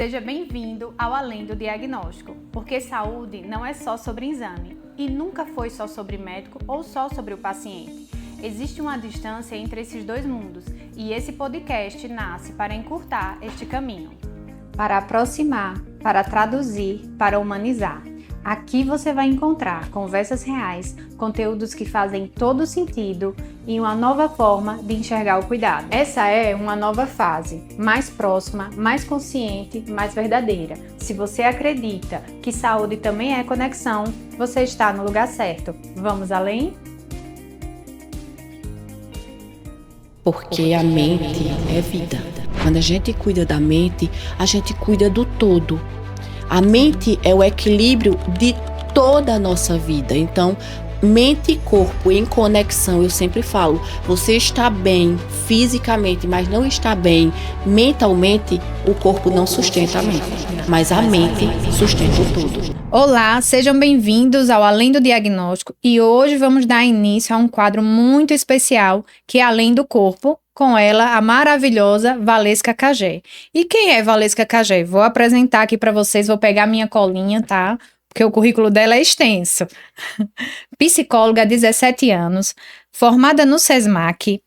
Seja bem-vindo ao Além do Diagnóstico, porque saúde não é só sobre exame e nunca foi só sobre médico ou só sobre o paciente. Existe uma distância entre esses dois mundos e esse podcast nasce para encurtar este caminho. Para aproximar, para traduzir, para humanizar. Aqui você vai encontrar conversas reais, conteúdos que fazem todo sentido e uma nova forma de enxergar o cuidado. Essa é uma nova fase, mais próxima, mais consciente, mais verdadeira. Se você acredita que saúde também é conexão, você está no lugar certo. Vamos além? Porque a mente é vida. Quando a gente cuida da mente, a gente cuida do todo. A mente é o equilíbrio de toda a nossa vida. Então, mente e corpo em conexão, eu sempre falo, você está bem fisicamente, mas não está bem mentalmente, o corpo não sustenta a mente, mas a mente sustenta o todo. Olá, sejam bem-vindos ao Além do Diagnóstico e hoje vamos dar início a um quadro muito especial que é Além do Corpo, com ela, a maravilhosa Valesca Cagé. E quem é Valesca Cagé? Vou apresentar aqui para vocês, vou pegar minha colinha, tá? Porque o currículo dela é extenso. Psicóloga, 17 anos, formada no SESMAC,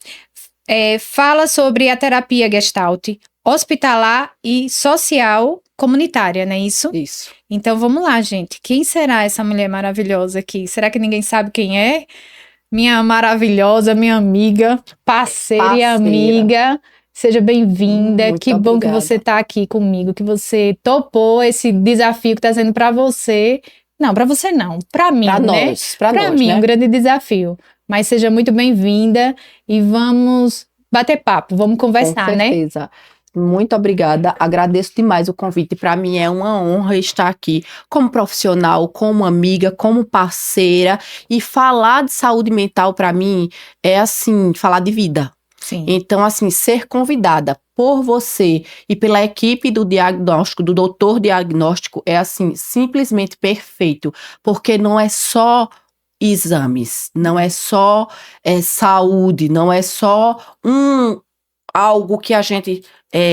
fala sobre a terapia Gestalt, hospitalar e social comunitária, não é isso? Isso. Então vamos lá, gente. Quem será essa mulher maravilhosa aqui? Será que ninguém sabe quem é? Minha maravilhosa, minha amiga, parceira e amiga. Seja bem-vinda. Muito que bom obrigada. que você está aqui comigo, que você topou esse desafio que está sendo para você. Não, para você não, para mim, Pra né? nós, Para mim, né? um grande desafio. Mas seja muito bem-vinda e vamos bater papo, vamos conversar, Com né? certeza. Muito obrigada, agradeço demais o convite. Para mim é uma honra estar aqui como profissional, como amiga, como parceira, e falar de saúde mental para mim é assim, falar de vida. Sim. Então, assim, ser convidada por você e pela equipe do diagnóstico, do doutor diagnóstico, é assim, simplesmente perfeito, porque não é só exames, não é só saúde, não é só algo que a gente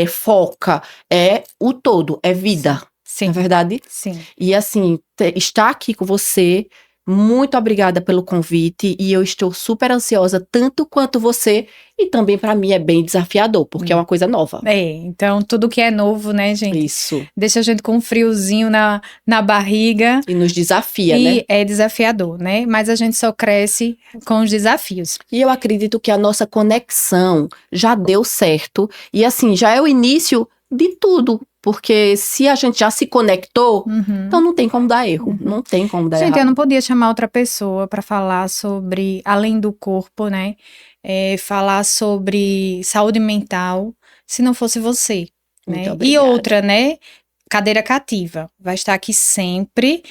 foca, é o todo, é vida, não Sim. é verdade? Sim. E assim, estar aqui com você, muito obrigada pelo convite e eu estou super ansiosa, tanto quanto você, e também para mim é bem desafiador, porque é uma coisa nova. Então tudo que é novo, né, gente? Isso. Deixa a gente com um friozinho na barriga. E nos desafia, E né? é desafiador, né? Mas a gente só cresce com os desafios. E eu acredito que a nossa conexão já deu certo, e assim, já é o início de tudo. Porque se a gente já se conectou, então não tem como dar erro. Não tem como dar Gente, errado. eu não podia chamar outra pessoa para falar sobre além do corpo, né? Falar sobre saúde mental, se não fosse você, Muito né? E obrigada. outra, né? Cadeira cativa. Vai estar aqui sempre,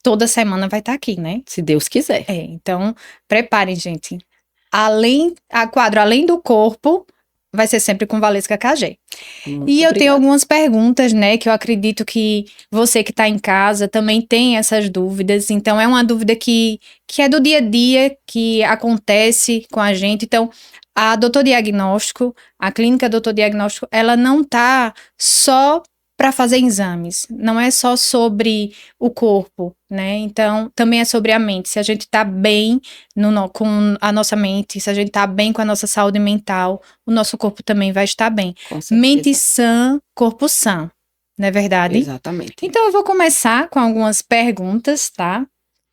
toda semana vai estar aqui, né? Se Deus quiser. Então, preparem, gente. Quadro Além do Corpo vai ser sempre com Valesca Cagé. E eu tenho algumas perguntas, né, que eu acredito que você que está em casa também tem essas dúvidas. Então, é uma dúvida que é do dia a dia, que acontece com a gente. Então, a Doutor Diagnóstico, a clínica Doutor Diagnóstico, ela não tá só para fazer exames, não é só sobre o corpo, né? Então, também é sobre a mente. Se a gente tá bem com a nossa mente, se a gente tá bem com a nossa saúde mental, o nosso corpo também vai estar bem. Com certeza. Mente sã, corpo sã, não é verdade? Exatamente. Então, eu vou começar com algumas perguntas, tá?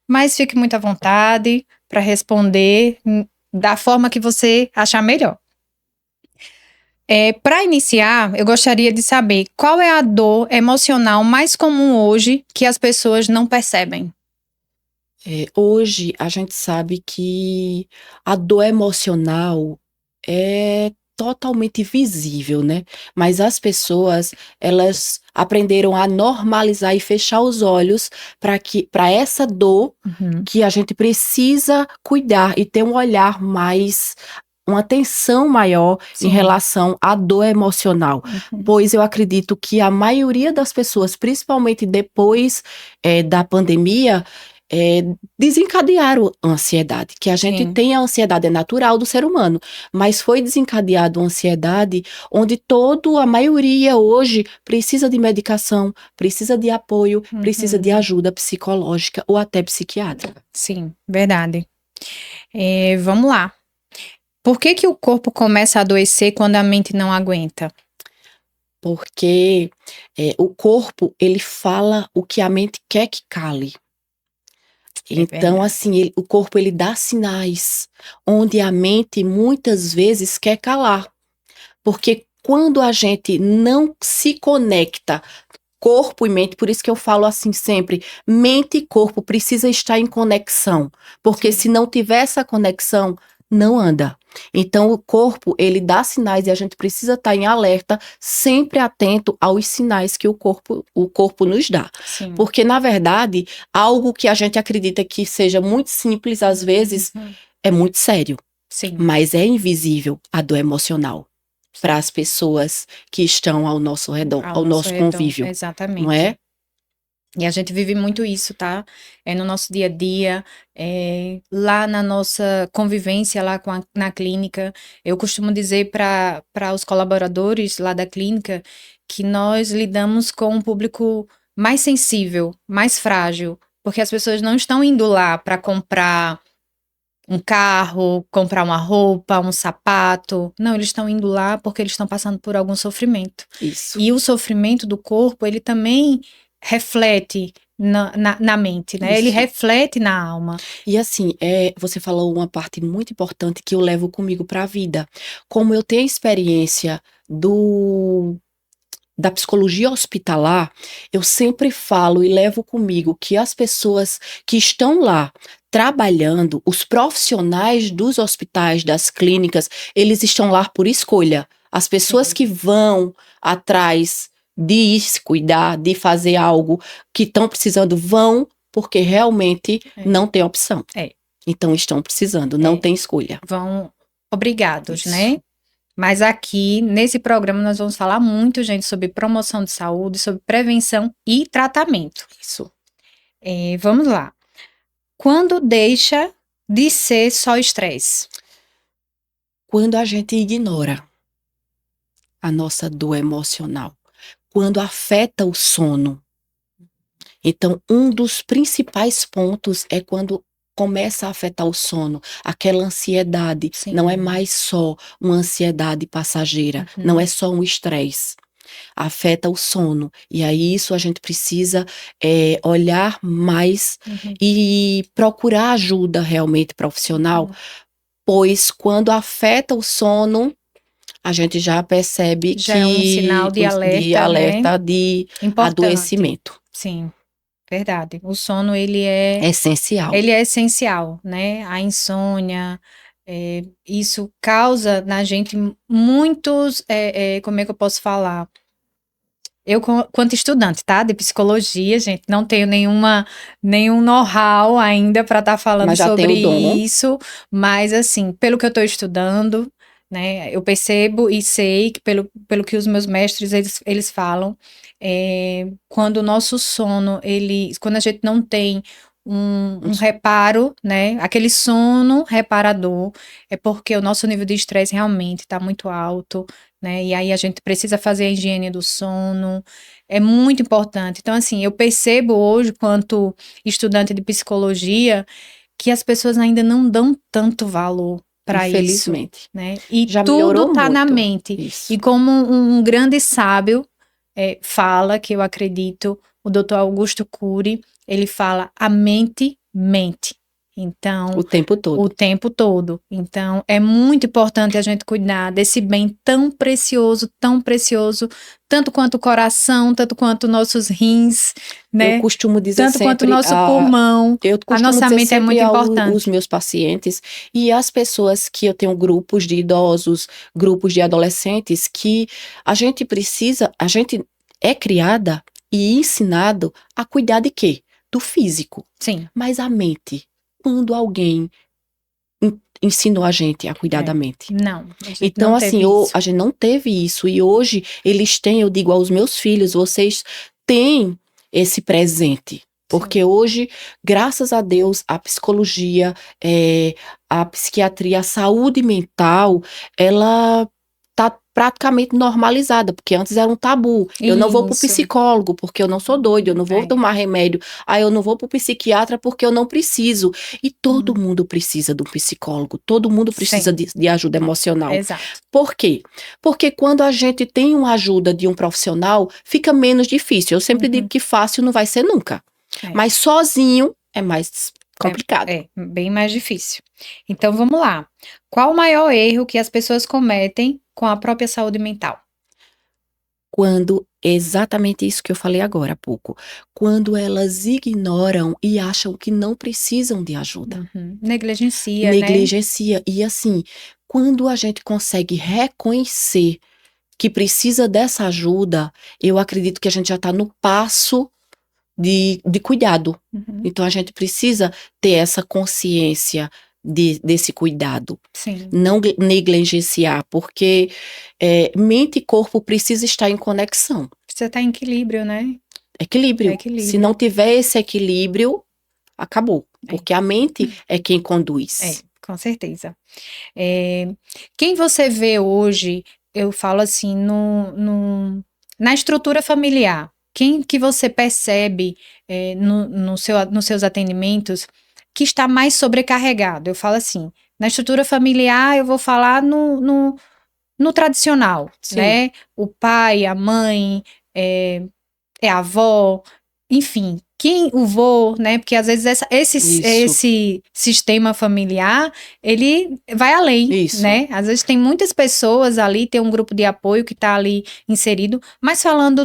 Mas fique muito à vontade para responder da forma que você achar melhor. Para iniciar, eu gostaria de saber qual é a dor emocional mais comum hoje que as pessoas não percebem? Hoje a gente sabe que a dor emocional é totalmente visível, né? Mas as pessoas, elas aprenderam a normalizar e fechar os olhos para essa dor que a gente precisa cuidar e ter um olhar mais, uma atenção maior Sim. em relação à dor emocional. Pois eu acredito que a maioria das pessoas, principalmente depois da pandemia, desencadearam a ansiedade, que a gente Sim. tem a ansiedade, é natural do ser humano, mas foi desencadeado a ansiedade onde a maioria hoje precisa de medicação, precisa de apoio, precisa de ajuda psicológica ou até psiquiátrica. Sim, verdade. Vamos lá. Por que o corpo começa a adoecer quando a mente não aguenta? Porque o corpo, ele fala o que a mente quer que cale. Então, verdade. assim, o corpo, ele dá sinais, onde a mente muitas vezes quer calar. Porque quando a gente não se conecta, corpo e mente, por isso que eu falo assim sempre, mente e corpo precisa estar em conexão. Porque se não tiver essa conexão, não anda. Então, o corpo, ele dá sinais e a gente precisa estar em alerta, sempre atento aos sinais que o corpo nos dá. Sim. Porque, na verdade, algo que a gente acredita que seja muito simples, às vezes, é muito sério. Sim. Mas é invisível a dor emocional para as pessoas que estão ao nosso redor, ao nosso convívio. Exatamente. Não é? E a gente vive muito isso, tá? No nosso dia a dia, lá na nossa convivência lá na clínica. Eu costumo dizer para os colaboradores lá da clínica que nós lidamos com um público mais sensível, mais frágil, porque as pessoas não estão indo lá para comprar um carro, comprar uma roupa, um sapato. Não, eles estão indo lá porque eles estão passando por algum sofrimento. Isso. E o sofrimento do corpo, ele também reflete na mente, né? Isso. Ele reflete na alma. E assim, você falou uma parte muito importante que eu levo comigo para a vida. Como eu tenho a experiência da psicologia hospitalar, eu sempre falo e levo comigo que as pessoas que estão lá trabalhando, os profissionais dos hospitais, das clínicas, eles estão lá por escolha. As pessoas que vão atrás de se cuidar, de fazer algo que estão precisando, vão porque realmente não tem opção. Então estão precisando, não tem escolha. Vão obrigados, Isso. né? Mas aqui, nesse programa, nós vamos falar muito, gente, sobre promoção de saúde, sobre prevenção e tratamento. Isso. Vamos lá. Quando deixa de ser só estresse? Quando a gente ignora a nossa dor emocional. Quando afeta o sono. Então, um dos principais pontos é quando começa a afetar o sono, aquela ansiedade. Sim. Não é mais só uma ansiedade passageira, não é só um estresse. Afeta o sono. E aí isso a gente precisa olhar mais e procurar ajuda realmente profissional, pois quando afeta o sono, a gente já percebe Já que é um sinal de alerta, né? de Importante. adoecimento. Sim, verdade. O sono, ele é Essencial. Ele é essencial, né? A insônia, isso causa na gente muitos, como é que eu posso falar? Eu, quanto estudante, tá? De psicologia, gente, não tenho nenhum know-how ainda para estar falando Mas já sobre tem o dom. isso, mas assim, pelo que eu estou estudando, né, eu percebo e sei que pelo que os meus mestres, eles falam, quando o nosso sono, quando a gente não tem um reparo, né, aquele sono reparador, é porque o nosso nível de estresse realmente está muito alto, né, e aí a gente precisa fazer a higiene do sono, é muito importante. Então, assim, eu percebo hoje, quanto estudante de psicologia, que as pessoas ainda não dão tanto valor para isso, Infelizmente. né? E Já tudo melhorou tá na muito. mente. Isso. E como um grande sábio fala, que eu acredito, o Dr. Augusto Cury, ele fala, a mente mente. Então, O tempo todo. o tempo todo. Então, é muito importante a gente cuidar desse bem tão precioso, tanto quanto o coração, tanto quanto nossos rins, né? Eu costumo dizer Tanto sempre, quanto o nosso pulmão. eu A costumo nossa dizer mente é muito sempre importante. os meus pacientes e as pessoas que eu tenho grupos de idosos, grupos de adolescentes, que a gente é criada e ensinado a cuidar de quê? Do físico. Sim. Mas a mente, quando alguém ensinou a gente a cuidar da mente? Não. Então, não assim, a gente não teve isso. E hoje eles têm, eu digo aos meus filhos, vocês têm esse presente. Porque hoje, graças a Deus, a psicologia, a psiquiatria, a saúde mental, ela tá praticamente normalizada, porque antes era um tabu. Eu não vou pro Isso. psicólogo porque eu não sou doido, eu não vou É. tomar remédio. Aí eu não vou pro psiquiatra porque eu não preciso. E todo mundo precisa de um psicólogo, todo mundo precisa Sim. de ajuda emocional. Exato. Por quê? Porque quando a gente tem uma ajuda de um profissional, fica menos difícil. Eu sempre digo que fácil não vai ser nunca. É. Mas sozinho é mais complicado. É bem mais difícil. Então vamos lá. Qual o maior erro que as pessoas cometem com a própria saúde mental? Quando, exatamente isso que eu falei agora há pouco, quando elas ignoram e acham que não precisam de ajuda. Negligencia, né? Negligencia. E assim, quando a gente consegue reconhecer que precisa dessa ajuda, eu acredito que a gente já está no passo de cuidado. Então a gente precisa ter essa consciência desse cuidado. Sim. Não negligenciar, porque mente e corpo precisam estar em conexão. Precisa estar em equilíbrio, né? Equilíbrio. Equilíbrio. Se não tiver esse equilíbrio, acabou. Porque a mente é quem conduz. Com certeza. Quem você vê hoje, eu falo assim, na estrutura familiar, quem que você percebe nos seus atendimentos que está mais sobrecarregado? Eu falo assim, na estrutura familiar eu vou falar no tradicional, Sim. né? O pai, a mãe, a avó, enfim, o vô, né? Porque às vezes esse sistema familiar, ele vai além, Isso. né? Às vezes tem muitas pessoas ali, tem um grupo de apoio que está ali inserido, mas falando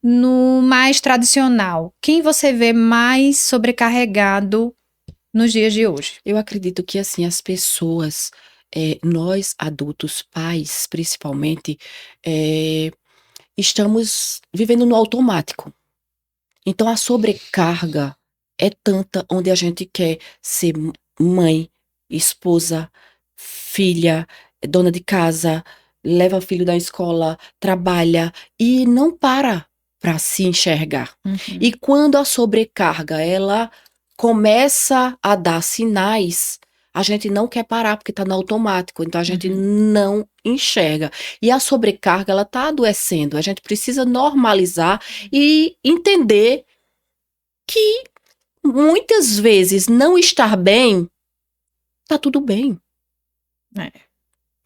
no mais tradicional, quem você vê mais sobrecarregado nos dias de hoje? Eu acredito que, assim, as pessoas, nós adultos, pais, principalmente, estamos vivendo no automático. Então a sobrecarga é tanta onde a gente quer ser mãe, esposa, filha, dona de casa, leva o filho da escola, trabalha e não para se enxergar. E quando a sobrecarga ela começa a dar sinais, a gente não quer parar porque está no automático, então a gente não enxerga. E a sobrecarga, ela está adoecendo. A gente precisa normalizar e entender que muitas vezes não estar bem, tá tudo bem. Né?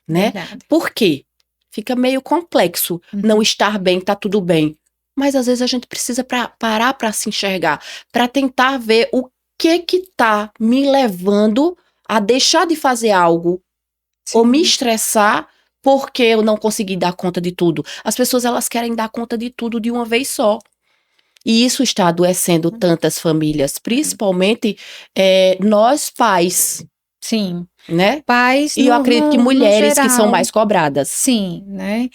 Verdade. Por quê? Fica meio complexo não estar bem, tá tudo bem. Mas às vezes a gente precisa parar para se enxergar, para tentar ver o que tá me levando a deixar de fazer algo ou me estressar porque eu não consegui dar conta de tudo. As pessoas, elas querem dar conta de tudo de uma vez só. E isso está adoecendo tantas famílias, principalmente nós pais. Sim. Né? Pais, e eu acredito que mulheres que são mais cobradas. Sim, né?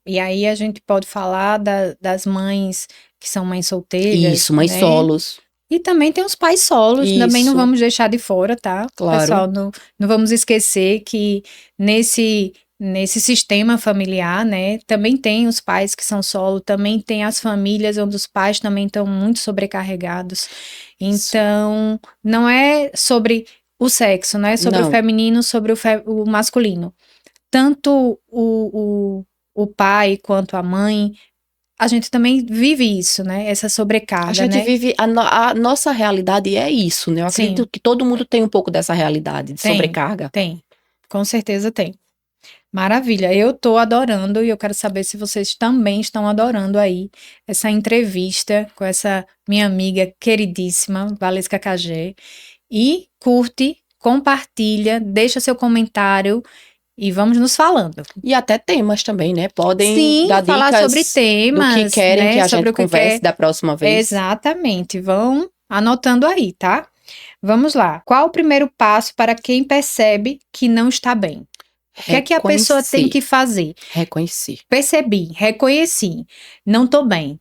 E aí a gente pode falar das mães que são mães solteiras. Isso, mães né? solos. E também tem os pais solos, também não vamos deixar de fora, tá? Claro. Pessoal, não vamos esquecer que nesse sistema familiar, né, também tem os pais que são solo, também tem as famílias onde os pais também estão muito sobrecarregados. Então, não é sobre o sexo, não é sobre o feminino, sobre o masculino. Tanto o pai quanto a mãe, a gente também vive isso, né? Essa sobrecarga, A gente vive, a nossa realidade é isso, né? Eu acredito que todo mundo tem um pouco dessa realidade de sobrecarga. Tem, com certeza tem. Maravilha, eu tô adorando e eu quero saber se vocês também estão adorando aí essa entrevista com essa minha amiga queridíssima, Valesca Cagé. E curte, compartilha, deixa seu comentário e vamos nos falando. E até temas também, né? Podem dar falar dicas sobre temas, do que querem, né? que a sobre gente converse da próxima vez. Exatamente, vão anotando aí, tá? Vamos lá. Qual o primeiro passo para quem percebe que não está bem? O que é que a pessoa tem que fazer? Reconhecer. Percebi, reconheci, não tô bem.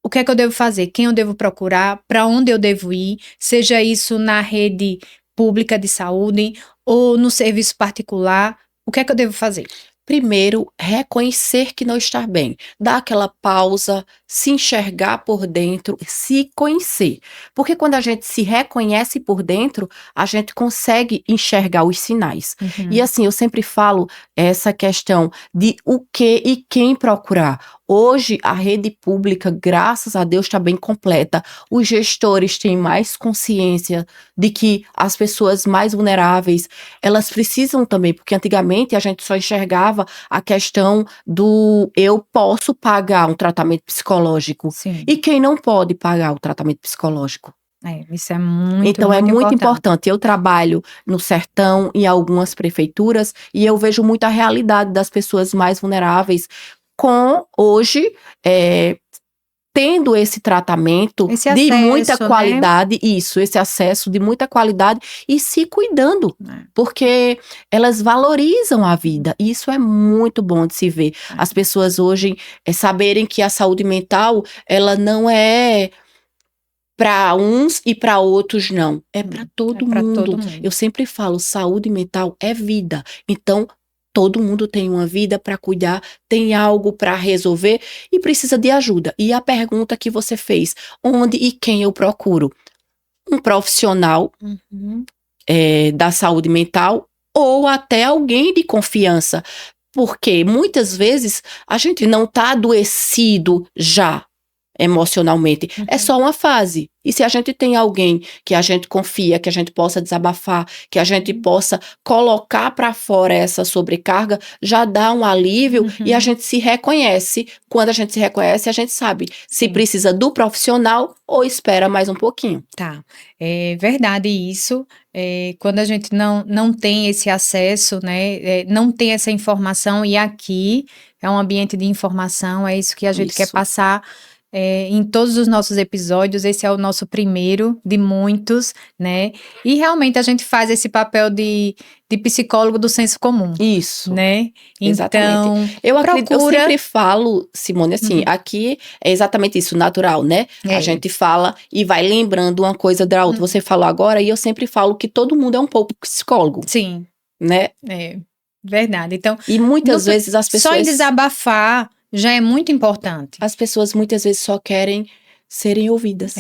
O que é que eu devo fazer? Quem eu devo procurar? Para onde eu devo ir? Seja isso na rede pública de saúde ou no serviço particular. O que é que eu devo fazer? primeiro, reconhecer que não está bem. Dar aquela pausa, se enxergar por dentro, se conhecer. Porque quando a gente se reconhece por dentro, a gente consegue enxergar os sinais. E assim, eu sempre falo essa questão de o que e quem procurar. Hoje, a rede pública, graças a Deus, está bem completa. Os gestores têm mais consciência de que as pessoas mais vulneráveis, elas precisam também, porque antigamente a gente só enxergava a questão do eu posso pagar um tratamento psicológico. Sim. E quem não pode pagar o tratamento psicológico? Isso é muito, Então, é muito importante. Eu trabalho no sertão, em algumas prefeituras, e eu vejo muito a realidade das pessoas mais vulneráveis com, hoje, tendo esse tratamento Esse de acesso, muita né? qualidade, esse acesso de muita qualidade e se cuidando, porque elas valorizam a vida, e isso é muito bom de se ver. As pessoas hoje saberem que a saúde mental, ela não é para uns e para outros não, é para todo mundo. Eu sempre falo, saúde mental é vida, então todo mundo tem uma vida para cuidar, tem algo para resolver e precisa de ajuda. E a pergunta que você fez, onde e quem eu procuro? Um profissional da saúde mental ou até alguém de confiança, porque muitas vezes a gente não está adoecido já emocionalmente, é só uma fase. E se a gente tem alguém que a gente confia, que a gente possa desabafar, que a gente possa colocar para fora essa sobrecarga, já dá um alívio e a gente se reconhece. Quando a gente se reconhece, a gente sabe se precisa do profissional ou espera mais um pouquinho. Tá, é verdade isso. Quando a gente não tem esse acesso, né, não tem essa informação, e aqui é um ambiente de informação, é isso que a gente quer passar em todos os nossos episódios. Esse é o nosso primeiro de muitos, né? E realmente a gente faz esse papel de psicólogo do senso comum. Isso. Né? Exatamente. Então, eu sempre falo, Simone, assim, aqui é exatamente isso, natural, né? A gente fala e vai lembrando uma coisa da outra. Você falou agora e eu sempre falo que todo mundo é um pouco psicólogo. Sim. Né? É, verdade. Então, e muitas vezes as pessoas... Só em desabafar já é muito importante. As pessoas muitas vezes só querem serem ouvidas.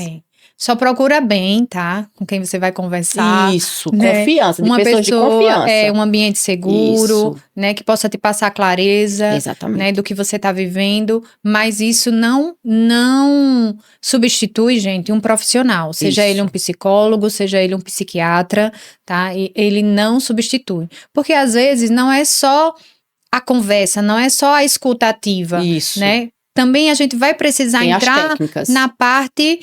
Só procura bem, tá? Com quem você vai conversar. Isso, confiança, de pessoas de confiança. Um ambiente seguro, né? Que possa te passar clareza. Exatamente. Né, do que você tá vivendo. Mas isso não substitui, gente, um profissional. Seja ele um psicólogo, seja ele um psiquiatra, tá? E ele não substitui. Porque às vezes não é só a conversa, não é só a escuta ativa, né? Também a gente vai precisar entrar na parte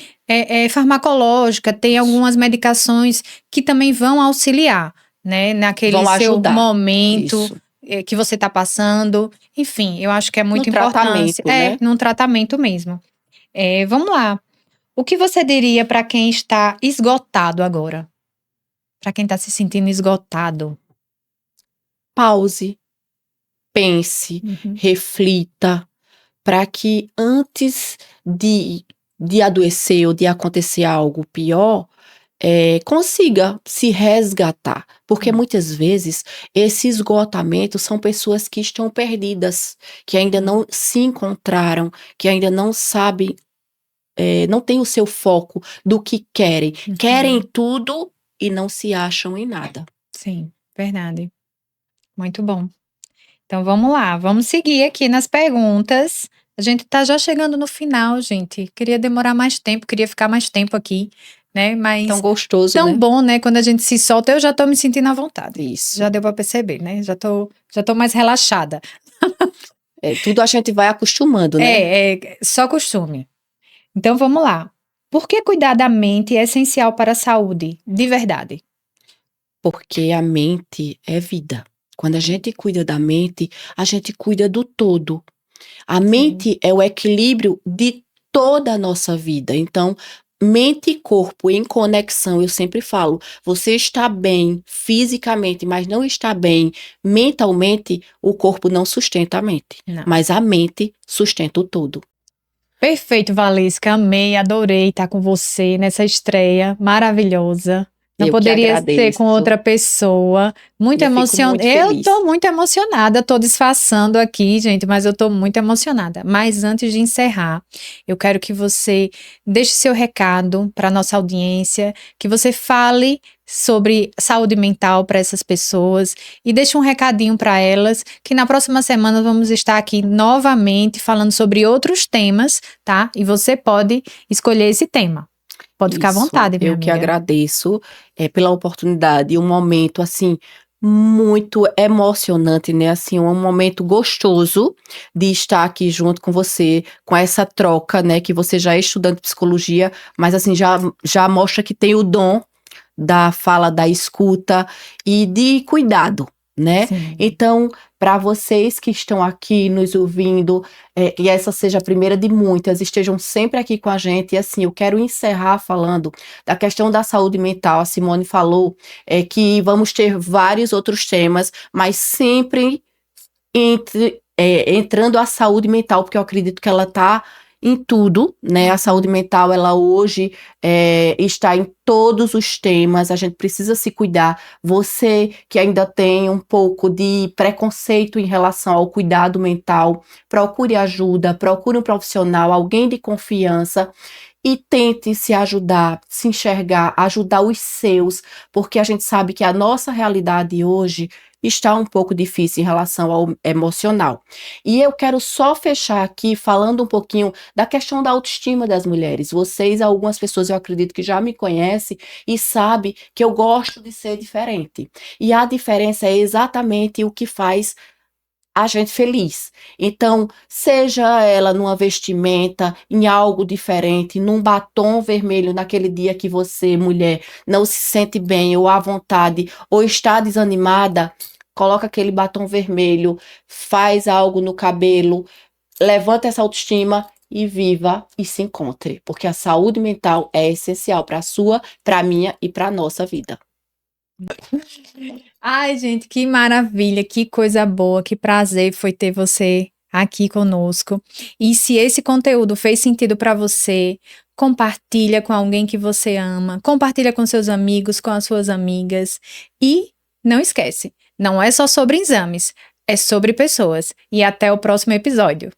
farmacológica, tem algumas medicações que também vão auxiliar, né? Naquele seu momento que você está passando. Enfim, eu acho que é muito importante. Né? Num tratamento mesmo. Vamos lá. O que você diria para quem está esgotado agora? Para quem está se sentindo esgotado? Pause. Pense, reflita, para que antes de adoecer ou de acontecer algo pior, consiga se resgatar. Porque muitas vezes esse esgotamento são pessoas que estão perdidas, que ainda não se encontraram, que ainda não sabem, não têm o seu foco do que querem. Querem tudo e não se acham em nada. Sim, verdade. Muito bom. Então, vamos lá. Vamos seguir aqui nas perguntas. A gente tá já chegando no final, gente. Queria demorar mais tempo, queria ficar mais tempo aqui, né? Mas tão gostoso, tão né? bom, né? Quando a gente se solta, eu já tô me sentindo à vontade. Isso. Já deu pra perceber, né? Já tô mais relaxada. Tudo a gente vai acostumando, né? Só costume. Então, vamos lá. Por que cuidar da mente é essencial para a saúde, de verdade? Porque a mente é vida. Quando a gente cuida da mente, a gente cuida do todo. A mente é o equilíbrio de toda a nossa vida. Então, mente e corpo em conexão, eu sempre falo, você está bem fisicamente, mas não está bem mentalmente, o corpo não sustenta a mente. Não. Mas a mente sustenta o todo. Perfeito, Valesca. Amei, adorei estar com você nessa estreia maravilhosa. Não Eu que poderia ser agradeço. com outra pessoa. Muito Eu fico emocionada. muito Eu feliz. tô muito emocionada. Tô disfarçando aqui, gente, mas eu tô muito emocionada. Mas antes de encerrar, eu quero que você deixe seu recado para nossa audiência, que você fale sobre saúde mental para essas pessoas e deixe um recadinho para elas, que na próxima semana vamos estar aqui novamente falando sobre outros temas, tá? E você pode escolher esse tema. Pode ficar à Isso, vontade, minha eu que amiga. agradeço pela oportunidade, um momento assim muito emocionante, né? Assim, um momento gostoso de estar aqui junto com você, com essa troca, né? Que você já é estudante de psicologia, mas assim já mostra que tem o dom da fala, da escuta e de cuidado, né? Sim. Então, para vocês que estão aqui nos ouvindo, que essa seja a primeira de muitas, estejam sempre aqui com a gente. E assim, eu quero encerrar falando da questão da saúde mental. A Simone falou que vamos ter vários outros temas, mas sempre entrando a saúde mental, porque eu acredito que ela está em tudo, né? A saúde mental, ela hoje está em todos os temas, a gente precisa se cuidar. Você que ainda tem um pouco de preconceito em relação ao cuidado mental, procure ajuda, procure um profissional, alguém de confiança, e tente se ajudar, se enxergar, ajudar os seus, porque a gente sabe que a nossa realidade hoje está um pouco difícil em relação ao emocional. E eu quero só fechar aqui falando um pouquinho da questão da autoestima das mulheres. Vocês, algumas pessoas, eu acredito que já me conhecem e sabem que eu gosto de ser diferente. E a diferença é exatamente o que faz a gente feliz. Então, seja ela numa vestimenta, em algo diferente, num batom vermelho naquele dia que você, mulher, não se sente bem ou à vontade ou está desanimada, coloca aquele batom vermelho, faz algo no cabelo, levanta essa autoestima e viva e se encontre, porque a saúde mental é essencial para a sua, para a minha e para a nossa vida. Ai, gente, que maravilha, que coisa boa, que prazer foi ter você aqui conosco. E se esse conteúdo fez sentido para você, compartilha com alguém que você ama, compartilha com seus amigos, com as suas amigas. E não esquece, não é só sobre exames, é sobre pessoas. E até o próximo episódio.